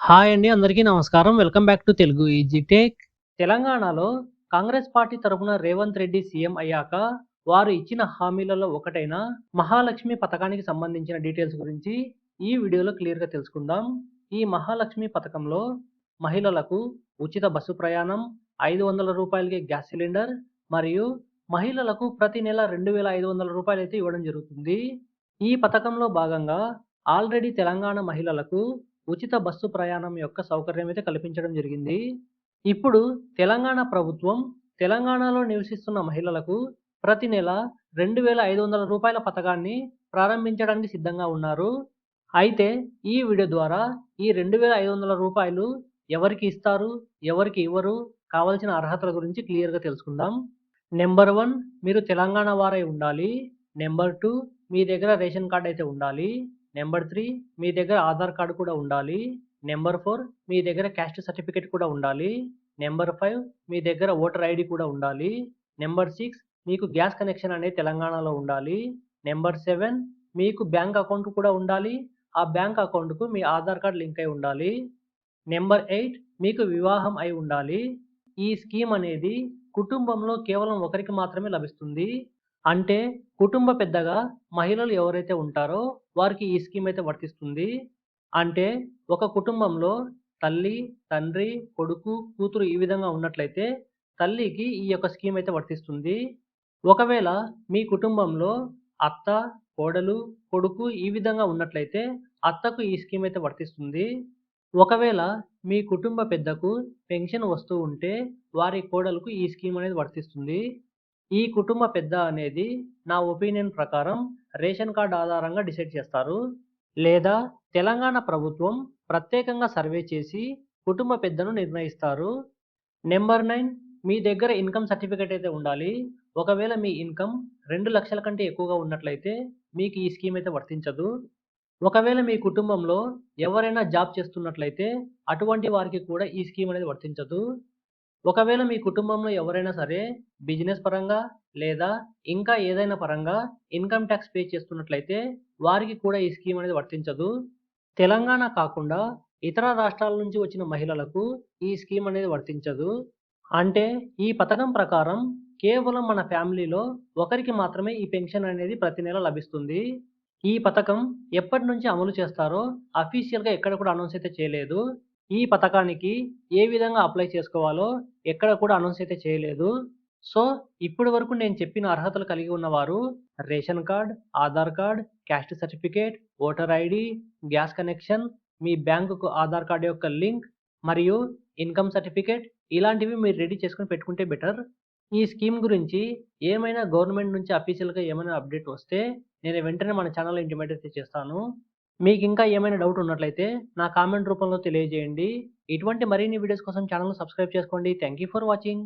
Hi అండి. అందరికీ నమస్కారం. Welcome back to Telugu easy tech. తెలంగాణలో కాంగ్రెస్ పార్టీ తరపున రేవంత్ రెడ్డి సీఎం అయ్యాక వారు ఇచ్చిన హామీలలో ఒకటైన మహాలక్ష్మి పథకానికి సంబంధించిన డీటెయిల్స్ గురించి ఈ వీడియోలో క్లియర్‌గా తెలుసుకుందాం. ఈ మహాలక్ష్మి పథకంలో మహిళలకు ఉచిత బస్సు ప్రయాణం, రూ. 500కే గ్యాస్ సిలిండర్ మరియు మహిళలకు ప్రతి నెల రూ. 2,500 అయితే ఇవ్వడం జరుగుతుంది. ఈ పథకంలో భాగంగా ఆల్రెడీ తెలంగాణ మహిళలకు ఉచిత బస్సు ప్రయాణం యొక్క సౌకర్యం అయితే కల్పించడం జరిగింది. ఇప్పుడు తెలంగాణ ప్రభుత్వం తెలంగాణలో నివసిస్తున్న మహిళలకు ప్రతి నెల రూ. 2,500 పథకాన్ని ప్రారంభించడానికి సిద్ధంగా ఉన్నారు. అయితే ఈ వీడియో ద్వారా ఈ రూ. 2,500 ఎవరికి ఇస్తారు? ఎవరికి ఇవ్వరు? కావాల్సిన అర్హతల గురించి క్లియర్‌గా తెలుసుకుందాం. నెంబర్ 1 మీరు తెలంగాణ వారై ఉండాలి. నెంబర్ 2 మీ దగ్గర రేషన్ కార్డ్ అయితే ఉండాలి. నెంబర్ 3 మీ దగ్గర ఆధార్ కార్డ్ కూడా ఉండాలి. నెంబర్ 4 మీ దగ్గర క్యాస్ట్ సర్టిఫికేట్ కూడా ఉండాలి. నెంబర్ 5 మీ దగ్గర ఓటర్ ఐడీ కూడా ఉండాలి. నెంబర్ 6 మీకు గ్యాస్ కనెక్షన్ అనేది తెలంగాణలో ఉండాలి. నెంబర్ 7 మీకు బ్యాంక్ అకౌంట్ కూడా ఉండాలి. ఆ బ్యాంక్ అకౌంట్‌కు మీ ఆధార్ కార్డ్ లింక్ అయి ఉండాలి. నెంబర్ 8 మీకు వివాహం అయి ఉండాలి. ఈ స్కీమ్ అనేది కుటుంబంలో కేవలం ఒకరికి మాత్రమే లభిస్తుంది. అంటే కుటుంబ పెద్దగా మహిళలు ఎవరైతే ఉంటారో వారికి ఈ స్కీమ్ అయితే వర్తిస్తుంది. అంటే ఒక కుటుంబంలో తల్లి, తండ్రి, కొడుకు, కూతురు ఈ విధంగా ఉన్నట్లయితే తల్లికి ఈ యొక్క స్కీమ్ అయితే వర్తిస్తుంది. ఒకవేళ మీ కుటుంబంలో అత్త, కోడలు, కొడుకు ఈ విధంగా ఉన్నట్లయితే అత్తకు ఈ స్కీమ్ అయితే వర్తిస్తుంది. ఒకవేళ మీ కుటుంబ పెద్దకు పెన్షన్ వస్తూ ఉంటే వారి కోడలుకు ఈ స్కీమ్ అనేది వర్తిస్తుంది. ఈ కుటుంబ పెద్ద అనేది నా ఒపీనియన్ ప్రకారం రేషన్ కార్డ్ ఆధారంగా డిసైడ్ చేస్తారు. లేదా తెలంగాణ ప్రభుత్వం ప్రత్యేకంగా సర్వే చేసి కుటుంబ పెద్దను నిర్ణయిస్తారు. నెంబర్ 9 మీ దగ్గర ఇన్‌కమ్ సర్టిఫికేట్ అయితే ఉండాలి. ఒకవేళ మీ ఇన్‌కమ్ 2,00,000 కంటే ఎక్కువగా ఉన్నట్లయితే మీకు ఈ స్కీమ్ అయితే వర్తించదు. ఒకవేళ మీ కుటుంబంలో ఎవరైనా జాబ్ చేస్తున్నట్లయితే అటువంటి వారికి కూడా ఈ స్కీమ్ అనేది వర్తించదు. ఒకవేళ మీ కుటుంబంలో ఎవరైనా సరే బిజినెస్ పరంగా లేదా ఇంకా ఏదైనా పరంగా ఇన్‌కమ్ టాక్స్ పే చేస్తున్నట్లయితే వారికి కూడా ఈ స్కీమ్ అనేది వర్తించదు. తెలంగాణ కాకుండా ఇతర రాష్ట్రాల నుంచి వచ్చిన మహిళలకు ఈ స్కీమ్ అనేది వర్తించదు. అంటే ఈ పథకం ప్రకారం కేవలం మన ఫ్యామిలీలో ఒకరికి మాత్రమే ఈ పెన్షన్ అనేది ప్రతి నెల లభిస్తుంది. ఈ పథకం ఎప్పటినుంచి అమలు చేస్తారో అఫీషియల్‌గా ఎక్కడ కూడా అనౌన్స్ అయితే చేయలేదు. ఈ పథకానికి ఏ విధంగా అప్లై చేసుకోవాలో ఎక్కడ కూడా అనౌన్స్ అయితే చేయలేదు. సో, ఇప్పటి వరకు నేను చెప్పిన అర్హతలు కలిగి ఉన్నవారు ration card, Aadhaar card, caste certificate, voter ID, gas connection, మీ బ్యాంకుకు ఆధార్ కార్డ్ యొక్క లింక్ మరియు ఇన్‌కమ్ సర్టిఫికేట్ ఇలాంటివి మీరు రెడీ చేసుకొని పెట్టుకుంటే బెటర్. ఈ స్కీమ్ గురించి ఏమైనా గవర్నమెంట్ నుంచి అఫీషియల్‌గా ఏమైనా అప్డేట్ వస్తే నేను వెంటనే మన ఛానెల్‌లో ఇంటిమేట్ అయితే చేస్తాను. మీకింకా ఏమైనా డౌట్ ఉన్నట్లయితే నా కామెంట్ రూపంలో తెలియజేయండి. ఇటువంటి మరిన్ని వీడియోస్ కోసం ఛానెల్‌ని సబ్స్క్రైబ్ చేసుకోండి. Thank you for watching.